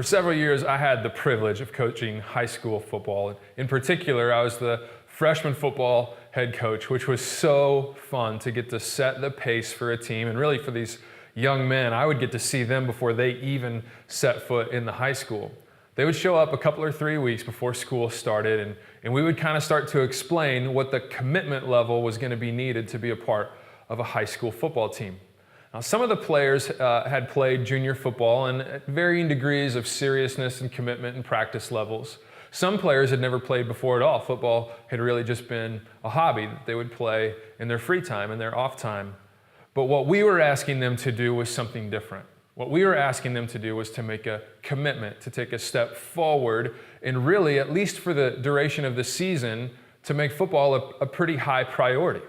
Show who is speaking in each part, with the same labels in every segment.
Speaker 1: For several years, I had the privilege of coaching high school football. In particular, I was the freshman football head coach, which was so fun to get to set the pace for a team. And really for these young men, I would get to see them before they even set foot in the high school. They would show up a couple or 3 weeks before school started, and we would kind of start to explain what the commitment level was going to be needed to be a part of a high school football team. Now, some of the players had played junior football and at varying degrees of seriousness and commitment and practice levels. Some players had never played before at all. Football had really just been a hobby that they would play in their free time and their off time. But what we were asking them to do was something different. What we were asking them to do was to make a commitment, to take a step forward, and really, at least for the duration of the season, to make football a pretty high priority.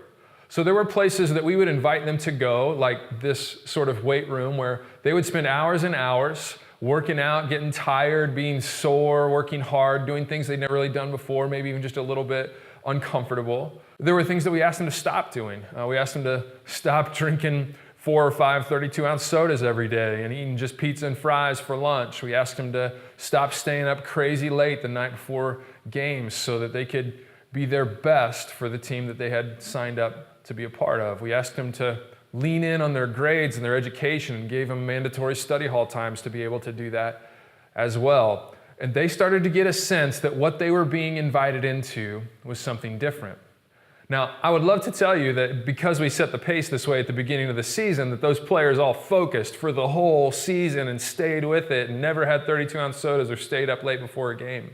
Speaker 1: So there were places that we would invite them to go, like this sort of weight room where they would spend hours and hours working out, getting tired, being sore, working hard, doing things they'd never really done before, maybe even just a little bit uncomfortable. There were things that we asked them to stop doing. We asked them to stop drinking 4 or 5 32-ounce sodas every day and eating just pizza and fries for lunch. We asked them to stop staying up crazy late the night before games so that they could be their best for the team that they had signed up to be a part of. We asked them to lean in on their grades and their education and gave them mandatory study hall times to be able to do that as well. And they started to get a sense that what they were being invited into was something different. Now, I would love to tell you that because we set the pace this way at the beginning of the season, that those players all focused for the whole season and stayed with it and never had 32-ounce sodas or stayed up late before a game.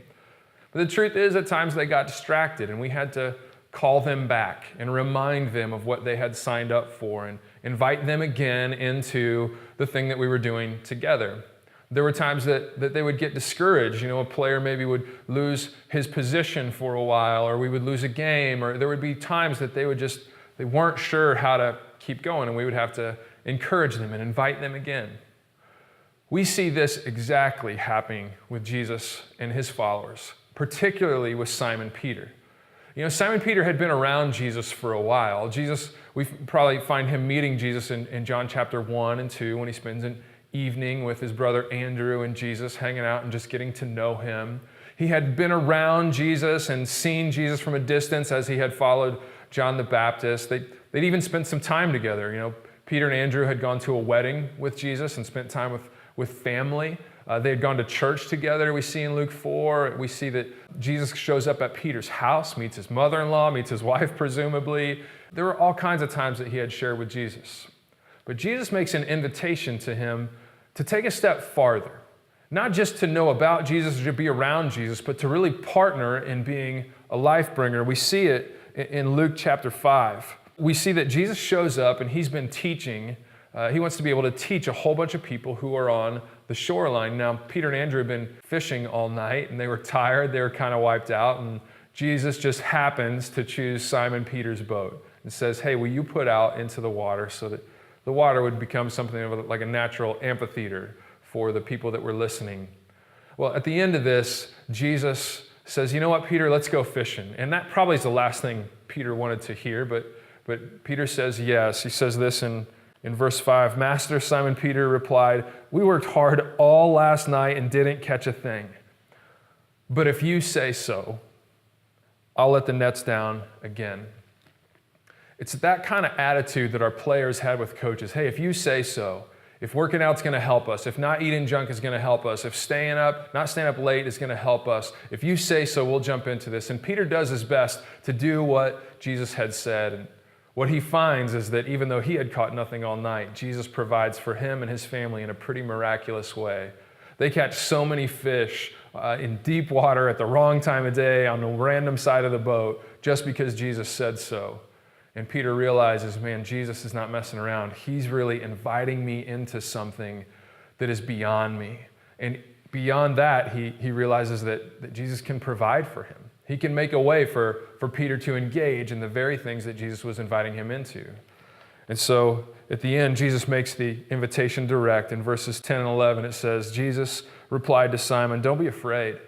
Speaker 1: But the truth is, at times they got distracted, and we had to call them back and remind them of what they had signed up for and invite them again into the thing that we were doing together. There were times that they would get discouraged. A player maybe would lose his position for a while, or we would lose a game, or there would be times that they weren't sure how to keep going, and we would have to encourage them and invite them again. We see this exactly happening with Jesus and his followers, particularly with Simon Peter. Simon Peter had been around Jesus for a while. We probably find him meeting Jesus in John chapter 1 and 2 when he spends an evening with his brother Andrew and Jesus, hanging out and just getting to know him. He had been around Jesus and seen Jesus from a distance as he had followed John the Baptist. They'd even spent some time together. Peter and Andrew had gone to a wedding with Jesus and spent time with family. They had gone to church together, we see in Luke 4. We see that Jesus shows up at Peter's house, meets his mother-in-law, meets his wife, presumably. There were all kinds of times that he had shared with Jesus. But Jesus makes an invitation to him to take a step farther, not just to know about Jesus or to be around Jesus, but to really partner in being a life bringer. We see it in Luke chapter 5. We see that Jesus shows up and he's been teaching. He wants to be able to teach a whole bunch of people who are on the shoreline. Now, Peter and Andrew had been fishing all night, and they were tired. They were kind of wiped out, and Jesus just happens to choose Simon Peter's boat and says, hey, will you put out into the water so that the water would become something of like a natural amphitheater for the people that were listening. Well, at the end of this, Jesus says, you know what, Peter, let's go fishing. And that probably is the last thing Peter wanted to hear, but Peter says yes. He says this in verse 5, Master, Simon Peter replied, we worked hard all last night and didn't catch a thing. But if you say so, I'll let the nets down again. It's that kind of attitude that our players had with coaches. Hey, if you say so, if working out's going to help us, if not eating junk is going to help us, if not staying up late is going to help us, if you say so, we'll jump into this. And Peter does his best to do what Jesus had said. And what he finds is that even though he had caught nothing all night, Jesus provides for him and his family in a pretty miraculous way. They catch so many fish in deep water at the wrong time of day on a random side of the boat just because Jesus said so. And Peter realizes, man, Jesus is not messing around. He's really inviting me into something that is beyond me. And beyond that, he realizes that Jesus can provide for him. He can make a way for Peter to engage in the very things that Jesus was inviting him into. And so at the end, Jesus makes the invitation direct. In verses 10 and 11, it says, Jesus replied to Simon, don't be afraid.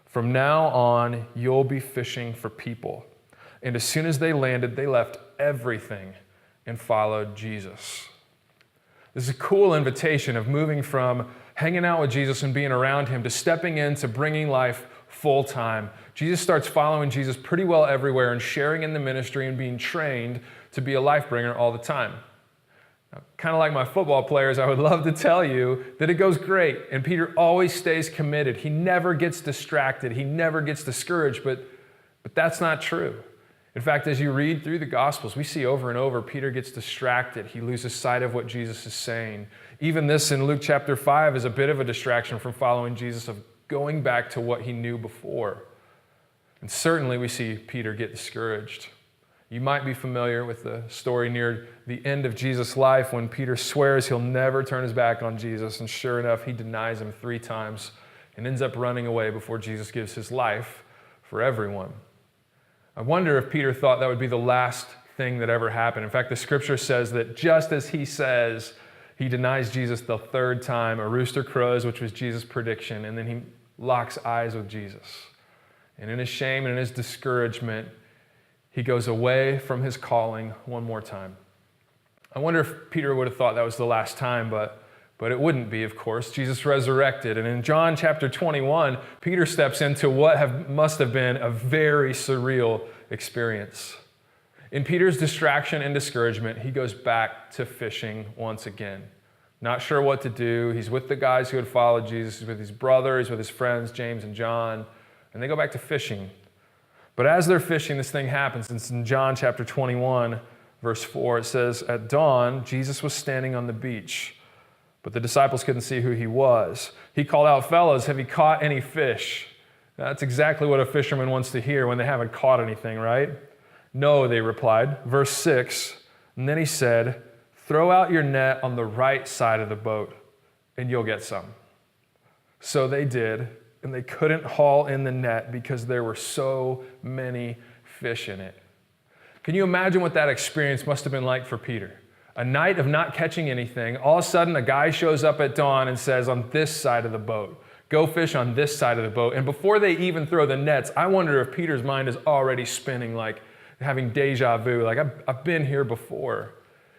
Speaker 1: From now on, you'll be fishing for people. And as soon as they landed, they left everything and followed Jesus. This is a cool invitation of moving from hanging out with Jesus and being around him to stepping into bringing life full time. Jesus starts following Jesus pretty well everywhere and sharing in the ministry and being trained to be a life bringer all the time. Kind of like my football players, I would love to tell you that it goes great, and Peter always stays committed. He never gets distracted. He never gets discouraged, but that's not true. In fact, as you read through the Gospels, we see over and over Peter gets distracted. He loses sight of what Jesus is saying. Even this in Luke chapter 5 is a bit of a distraction from following Jesus, of going back to what he knew before. And certainly we see Peter get discouraged. You might be familiar with the story near the end of Jesus' life when Peter swears he'll never turn his back on Jesus, and sure enough, he denies him 3 times and ends up running away before Jesus gives his life for everyone. I wonder if Peter thought that would be the last thing that ever happened. In fact, the scripture says that just as he says he denies Jesus the 3rd time, a rooster crows, which was Jesus' prediction, and then he locks eyes with Jesus. And in his shame and in his discouragement, he goes away from his calling one more time. I wonder if Peter would have thought that was the last time, but it wouldn't be, of course. Jesus resurrected. And in John chapter 21, Peter steps into what must have been a very surreal experience. In Peter's distraction and discouragement, he goes back to fishing once again. Not sure what to do. He's with the guys who had followed Jesus. He's with his brothers, with his friends, James and John, and they go back to fishing. But as they're fishing, this thing happens. It's in John chapter 21, verse 4. It says, "At dawn, Jesus was standing on the beach, but the disciples couldn't see who he was. He called out, 'Fellows, have you caught any fish?'" That's exactly what a fisherman wants to hear when they haven't caught anything, right? "No," they replied. Verse 6, and then he said, "Throw out your net on the right side of the boat, and you'll get some." So they did, and they couldn't haul in the net because there were so many fish in it. Can you imagine what that experience must have been like for Peter? A night of not catching anything. All of a sudden, a guy shows up at dawn and says, "On this side of the boat, go fish on this side of the boat." And before they even throw the nets, I wonder if Peter's mind is already spinning, like having deja vu, like I've been here before.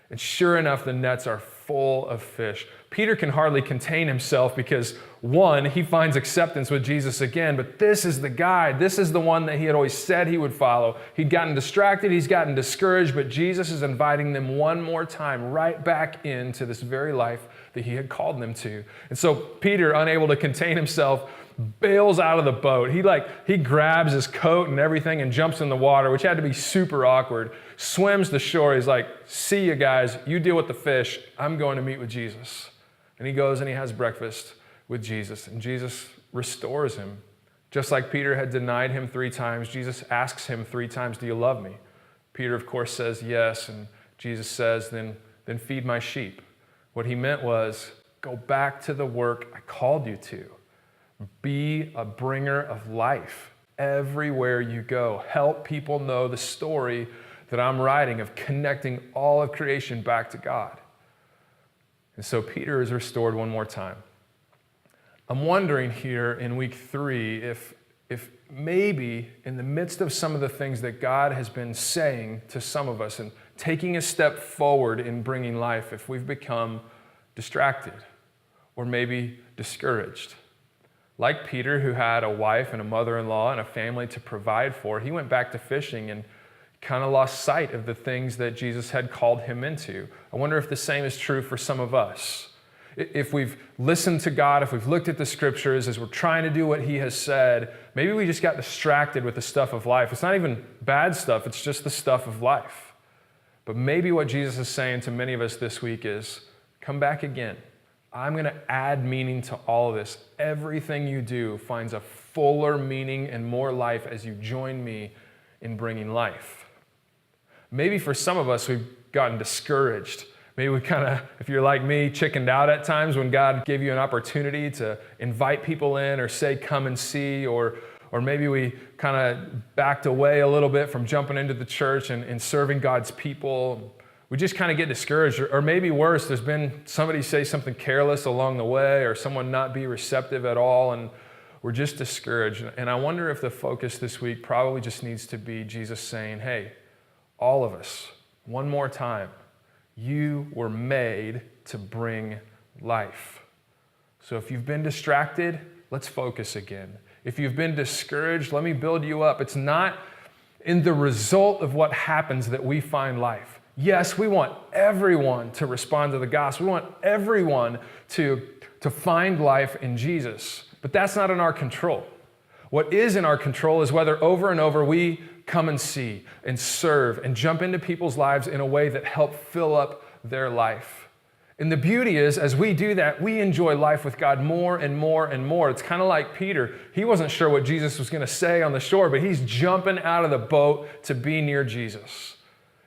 Speaker 1: And sure enough, the nets are full of fish. Peter can hardly contain himself because, one, he finds acceptance with Jesus again, but this is the guy. This is the one that he had always said he would follow. He'd gotten distracted, he's gotten discouraged, but Jesus is inviting them one more time right back into this very life that he had called them to. And so Peter, unable to contain himself, bails out of the boat. He grabs his coat and everything and jumps in the water, which had to be super awkward, swims to shore. He's like, "See you guys, you deal with the fish. I'm going to meet with Jesus." And he goes and he has breakfast with Jesus, and Jesus restores him. Just like Peter had denied him 3 times, Jesus asks him 3 times, "Do you love me?" Peter, of course, says yes, and Jesus says, then feed my sheep. What he meant was, go back to the work I called you to. Be a bringer of life everywhere you go. Help people know the story that I'm writing of connecting all of creation back to God. And so Peter is restored one more time. I'm wondering here in week 3 if maybe in the midst of some of the things that God has been saying to some of us and taking a step forward in bringing life, if we've become distracted or maybe discouraged. Like Peter, who had a wife and a mother-in-law and a family to provide for, he went back to fishing and kind of lost sight of the things that Jesus had called him into. I wonder if the same is true for some of us. If we've listened to God, if we've looked at the scriptures as we're trying to do what he has said, maybe we just got distracted with the stuff of life. It's not even bad stuff, it's just the stuff of life. But maybe what Jesus is saying to many of us this week is, come back again. I'm going to add meaning to all of this. Everything you do finds a fuller meaning and more life as you join me in bringing life. Maybe for some of us, we've gotten discouraged. Maybe we kind of, if you're like me, chickened out at times when God gave you an opportunity to invite people in or say, come and see, or maybe we kind of backed away a little bit from jumping into the church and serving God's people. We just kind of get discouraged, or maybe worse, there's been somebody say something careless along the way, or someone not be receptive at all, and we're just discouraged. And I wonder if the focus this week probably just needs to be Jesus saying, hey, all of us, one more time, you were made to bring life. So if you've been distracted, let's focus again. If you've been discouraged, let me build you up. It's not in the result of what happens that we find life. Yes, we want everyone to respond to the gospel. We want everyone to find life in Jesus. But that's not in our control. What is in our control is whether over and over we come and see and serve and jump into people's lives in a way that help fill up their life. And the beauty is, as we do that, we enjoy life with God more and more and more. It's kind of like Peter. He wasn't sure what Jesus was going to say on the shore, but he's jumping out of the boat to be near Jesus.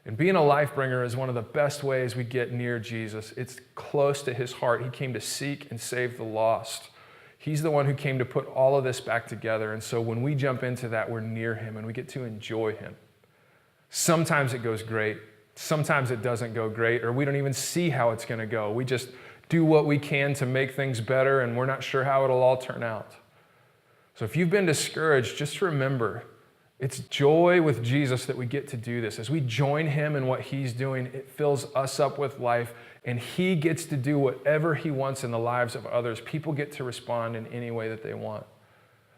Speaker 1: And being a life bringer is one of the best ways we get near Jesus. It's close to his heart. He came to seek and save the lost. He's the one who came to put all of this back together. And so when we jump into that, we're near him and we get to enjoy him. Sometimes it goes great. Sometimes it doesn't go great, or we don't even see how it's going to go. We just do what we can to make things better, and we're not sure how it'll all turn out. So if you've been discouraged, just remember, it's joy with Jesus that we get to do this. As we join him in what he's doing, it fills us up with life, and he gets to do whatever he wants in the lives of others. People get to respond in any way that they want.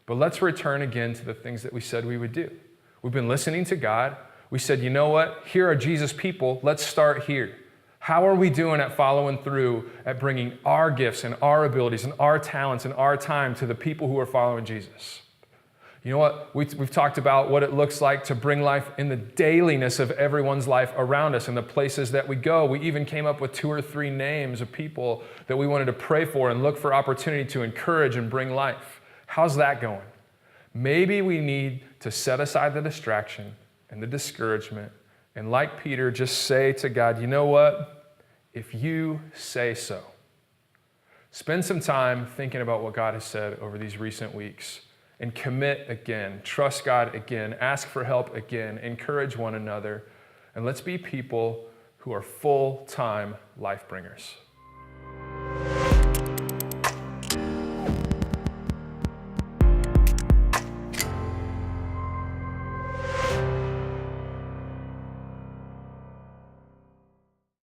Speaker 1: But let's return again to the things that we said we would do. We've been listening to God. We said, you know what? Here are Jesus' people. Let's start here. How are we doing at following through at bringing our gifts and our abilities and our talents and our time to the people who are following Jesus? You know what? We've talked about what it looks like to bring life in the dailiness of everyone's life around us and the places that we go. We even came up with 2 or 3 names of people that we wanted to pray for and look for opportunity to encourage and bring life. How's that going? Maybe we need to set aside the distraction and the discouragement, and like Peter, just say to God, you know what? If you say so. Spend some time thinking about what God has said over these recent weeks and commit again, trust God again, ask for help again, encourage one another, and let's be people who are full-time life bringers.